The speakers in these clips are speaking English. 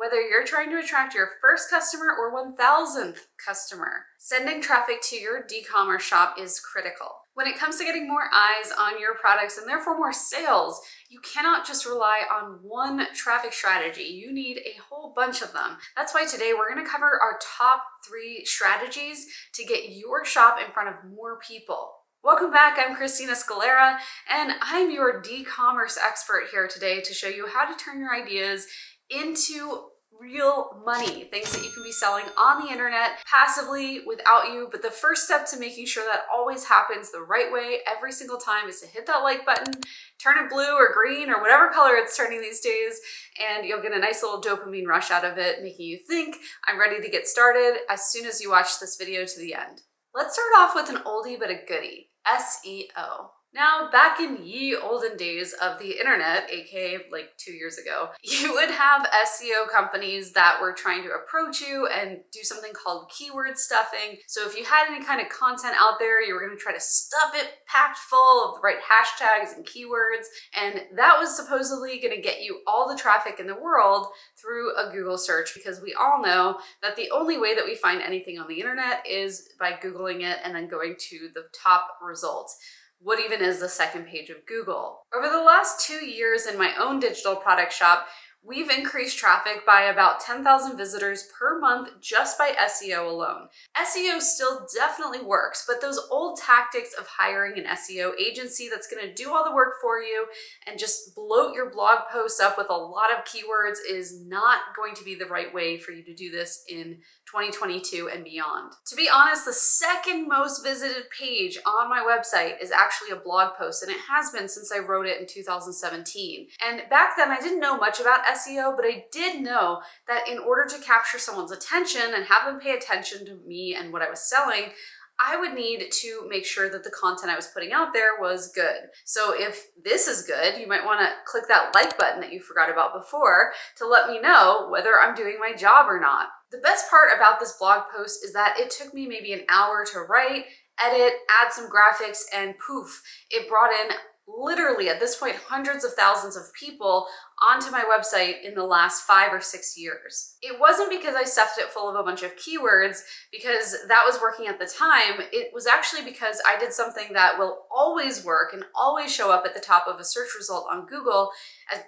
Whether you're trying to attract your first customer or 1000th customer, sending traffic to your e-commerce shop is critical. When it comes to getting more eyes on your products and therefore more sales, you cannot just rely on one traffic strategy. You need a whole bunch of them. That's why today we're going to cover our top 3 strategies to get your shop in front of more people. Welcome back, I'm Christina Scalera, and I'm your e-commerce expert here today to show you how to turn your ideas into real money, things that you can be selling on the internet passively without you. But the first step to making sure that always happens the right way every single time is to hit that like button, turn it blue or green or whatever color it's turning these days, and you'll get a nice little dopamine rush out of it, making you think, I'm ready to get started as soon as you watch this video to the end. Let's start off with an oldie but a goodie, SEO. Now, back in ye olden days of the internet, aka like 2 years ago, you would have SEO companies that were trying to approach you and do something called keyword stuffing. So if you had any kind of content out there, you were going to try to stuff it packed full of the right hashtags and keywords, and that was supposedly going to get you all the traffic in the world through a Google search, because we all know that the only way that we find anything on the internet is by Googling it and then going to the top results. What even is the second page of Google? Over the last 2 years in my own digital product shop, we've increased traffic by about 10,000 visitors per month just by SEO alone. SEO still definitely works, but those old tactics of hiring an SEO agency that's going to do all the work for you and just bloat your blog posts up with a lot of keywords is not going to be the right way for you to do this in 2022 and beyond. To be honest, the second most visited page on my website is actually a blog post, and it has been since I wrote it in 2017. And back then I didn't know much about SEO, but I did know that in order to capture someone's attention and have them pay attention to me and what I was selling, I would need to make sure that the content I was putting out there was good. So if this is good, you might want to click that like button that you forgot about before to let me know whether I'm doing my job or not. The best part about this blog post is that it took me maybe an hour to write, edit, add some graphics, and poof, it brought in literally at this point hundreds of thousands of people onto my website in the last 5 or 6 years. It wasn't because I stuffed it full of a bunch of keywords because that was working at the time. It was actually because I did something that will always work and always show up at the top of a search result on Google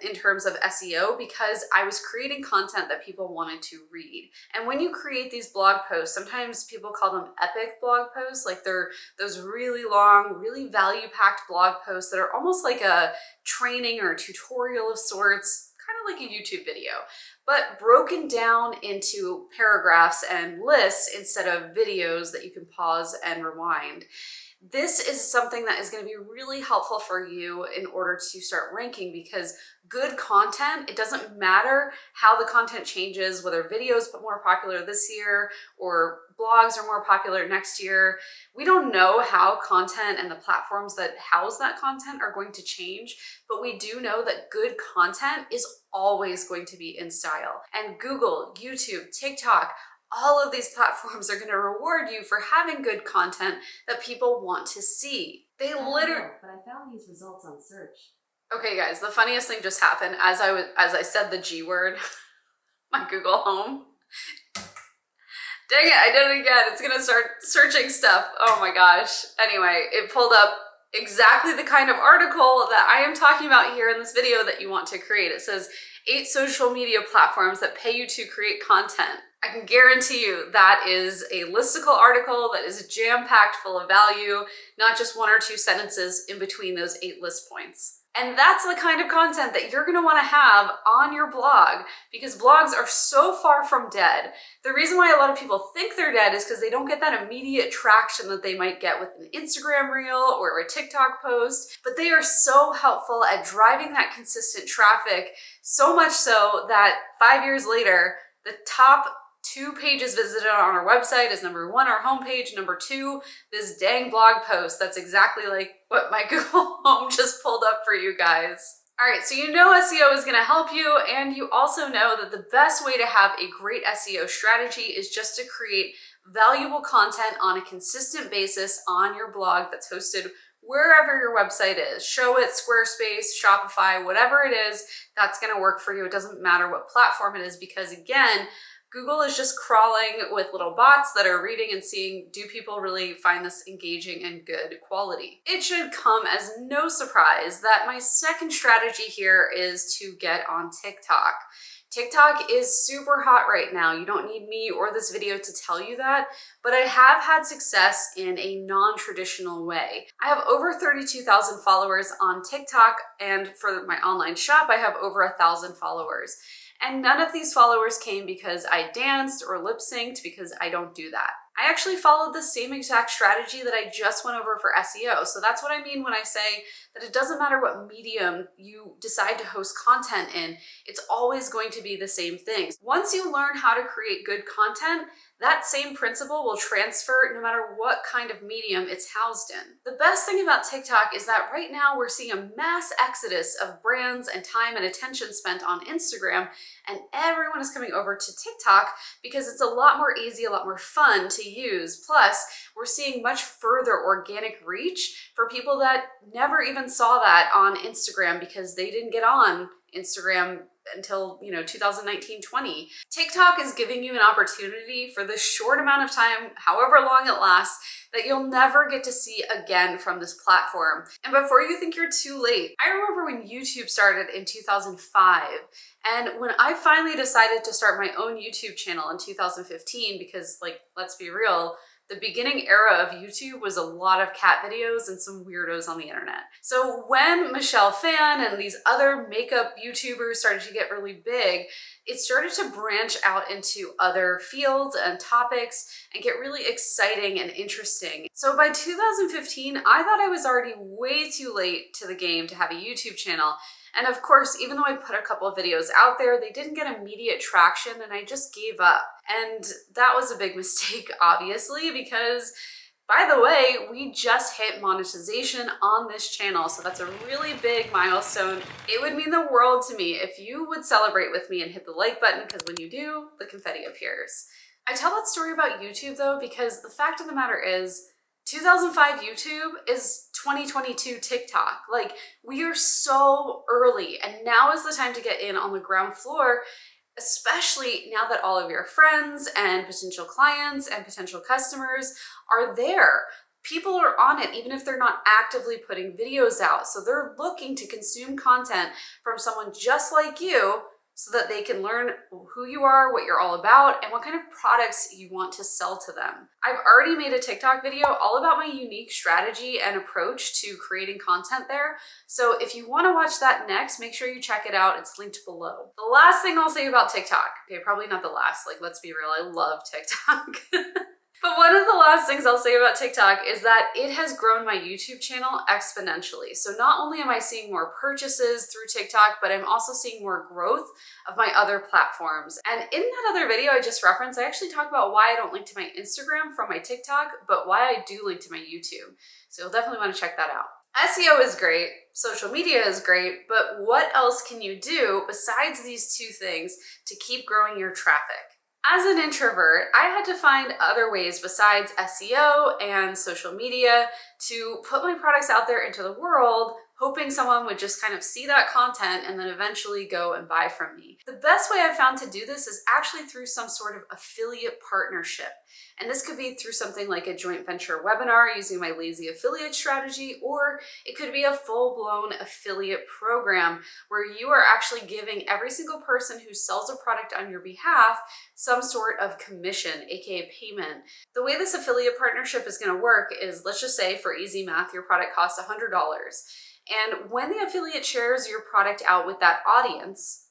in terms of SEO, because I was creating content that people wanted to read. And when you create these blog posts, sometimes people call them epic blog posts, like they're those really long, really value-packed blog posts that are almost like a training or a tutorial of sorts, kind of like a YouTube video, but broken down into paragraphs and lists instead of videos that you can pause and rewind. This is something that is going to be really helpful for you in order to start ranking, because good content, it doesn't matter how the content changes, whether videos are more popular this year or blogs are more popular next year. We don't know how content and the platforms that house that content are going to change, but we do know that good content is always going to be in style. And Google, YouTube, TikTok, all of these platforms are going to reward you for having good content that people want to see. They literally. But I found these results on search. Okay, guys, the funniest thing just happened as I said the G word, my Google Home. Dang it, I did it again. It's gonna start searching stuff. Oh my gosh. Anyway, it pulled up exactly the kind of article that I am talking about here in this video that you want to create. It says 8 social media platforms that pay you to create content. I can guarantee you that is a listicle article that is jam-packed full of value, not just 1 or 2 sentences in between those 8 list points. And that's the kind of content that you're going to want to have on your blog, because blogs are so far from dead. The reason why a lot of people think they're dead is because they don't get that immediate traction that they might get with an Instagram reel or a TikTok post, but they are so helpful at driving that consistent traffic, so much so that 5 years later, the top 2 pages visited on our website is number 1, our homepage, number 2, this dang blog post. That's exactly like what my Google Home just pulled up for you guys. All right, so you know SEO is gonna help you, and you also know that the best way to have a great SEO strategy is just to create valuable content on a consistent basis on your blog that's hosted wherever your website is. Showit, Squarespace, Shopify, whatever it is, that's gonna work for you. It doesn't matter what platform it is, because again, Google is just crawling with little bots that are reading and seeing, do people really find this engaging and good quality? It should come as no surprise that my second strategy here is to get on TikTok. TikTok is super hot right now. You don't need me or this video to tell you that, but I have had success in a non-traditional way. I have over 32,000 followers on TikTok, and for my online shop, I have over 1,000 followers. And none of these followers came because I danced or lip synced, because I don't do that. I actually followed the same exact strategy that I just went over for SEO. So that's what I mean when I say that it doesn't matter what medium you decide to host content in, it's always going to be the same things. Once you learn how to create good content, that same principle will transfer no matter what kind of medium it's housed in. The best thing about TikTok is that right now we're seeing a mass exodus of brands and time and attention spent on Instagram, and everyone is coming over to TikTok because it's a lot more easy, a lot more fun to use. Plus, we're seeing much further organic reach for people that never even saw that on Instagram because they didn't get on Instagram until 2019-20. TikTok is giving you an opportunity for this short amount of time, however long it lasts, that you'll never get to see again from this platform. And before you think you're too late, I remember when YouTube started in 2005, and when I finally decided to start my own YouTube channel in 2015, because let's be real, the beginning era of YouTube was a lot of cat videos and some weirdos on the internet. So when Michelle Phan and these other makeup YouTubers started to get really big, it started to branch out into other fields and topics and get really exciting and interesting. So by 2015, I thought I was already way too late to the game to have a YouTube channel. And of course, even though I put a couple of videos out there, they didn't get immediate traction and I just gave up. And that was a big mistake, obviously, because by the way, we just hit monetization on this channel. So that's a really big milestone. It would mean the world to me if you would celebrate with me and hit the like button, because when you do, the confetti appears. I tell that story about YouTube though, because the fact of the matter is, 2005 YouTube is 2022 TikTok. We are so early, and now is the time to get in on the ground floor, especially now that all of your friends and potential clients and potential customers are there. People are on it even if they're not actively putting videos out. So they're looking to consume content from someone just like you, so that they can learn who you are, what you're all about, and what kind of products you want to sell to them. I've already made a TikTok video all about my unique strategy and approach to creating content there. So if you want to watch that next, make sure you check it out. It's linked below. The last thing I'll say about TikTok, okay, probably not the last, let's be real, I love TikTok. But one of the last things I'll say about TikTok is that it has grown my YouTube channel exponentially. So not only am I seeing more purchases through TikTok, but I'm also seeing more growth of my other platforms. And in that other video I just referenced, I actually talk about why I don't link to my Instagram from my TikTok, but why I do link to my YouTube. So you'll definitely want to check that out. SEO is great, social media is great, but what else can you do besides these two things to keep growing your traffic? As an introvert, I had to find other ways besides SEO and social media to put my products out there into the world, hoping someone would just kind of see that content and then eventually go and buy from me. The best way I've found to do this is actually through some sort of affiliate partnership. And this could be through something like a joint venture webinar using my lazy affiliate strategy, or it could be a full-blown affiliate program where you are actually giving every single person who sells a product on your behalf some sort of commission, aka payment. The way this affiliate partnership is going to work is, let's just say for easy math, your product costs $100. And when the affiliate shares your product out with that audience,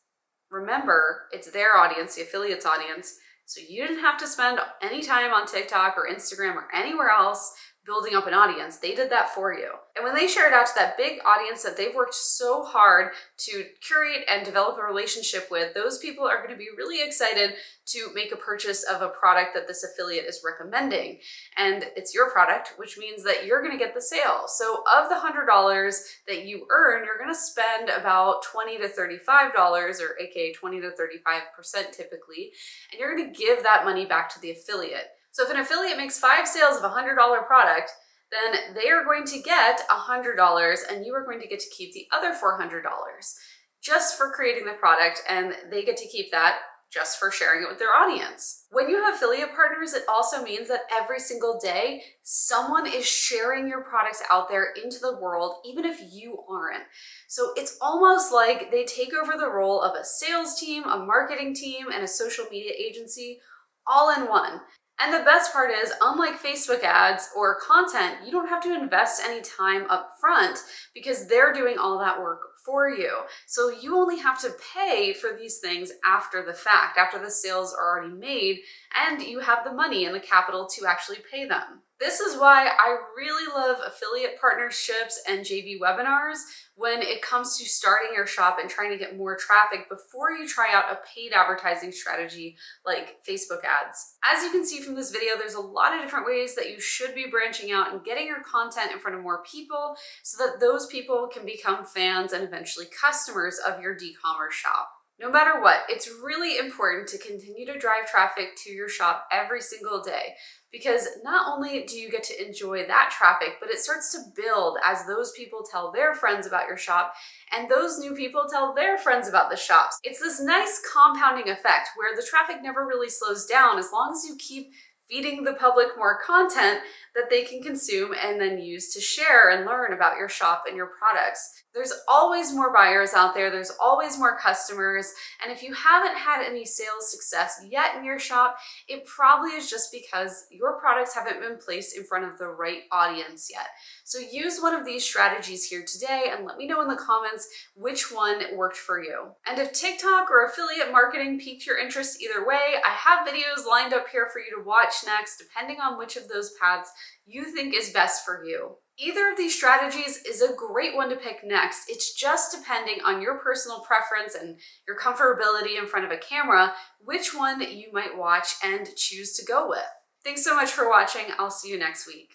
remember, it's their audience, the affiliate's audience, so you didn't have to spend any time on TikTok or Instagram or anywhere else building up an audience. They did that for you. And when they share it out to that big audience that they've worked so hard to curate and develop a relationship with, those people are going to be really excited to make a purchase of a product that this affiliate is recommending. And it's your product, which means that you're going to get the sale. So of the $100 that you earn, you're going to spend about $20 to $35, or aka 20 to 35% typically, and you're going to give that money back to the affiliate. So if an affiliate makes 5 sales of a $100 product, then they are going to get $100 and you are going to get to keep the other $400 just for creating the product, and they get to keep that just for sharing it with their audience. When you have affiliate partners, it also means that every single day, someone is sharing your products out there into the world, even if you aren't. So it's almost like they take over the role of a sales team, a marketing team, and a social media agency all in one. And the best part is, unlike Facebook ads or content, you don't have to invest any time up front because they're doing all that work for you. So you only have to pay for these things after the fact, after the sales are already made, and you have the money and the capital to actually pay them. This is why I really love affiliate partnerships and JV webinars when it comes to starting your shop and trying to get more traffic before you try out a paid advertising strategy like Facebook ads. As you can see from this video, there's a lot of different ways that you should be branching out and getting your content in front of more people so that those people can become fans and eventually customers of your e-commerce shop. No matter what, it's really important to continue to drive traffic to your shop every single day, because not only do you get to enjoy that traffic, but it starts to build as those people tell their friends about your shop and those new people tell their friends about the shops. It's this nice compounding effect where the traffic never really slows down as long as you keep feeding the public more content that they can consume and then use to share and learn about your shop and your products. There's always more buyers out there, there's always more customers, and if you haven't had any sales success yet in your shop, it probably is just because your products haven't been placed in front of the right audience yet. So use one of these strategies here today and let me know in the comments which one worked for you. And if TikTok or affiliate marketing piqued your interest either way, I have videos lined up here for you to watch next, depending on which of those paths you think is best for you. Either of these strategies is a great one to pick next. It's just depending on your personal preference and your comfortability in front of a camera, which one you might watch and choose to go with. Thanks so much for watching. I'll see you next week.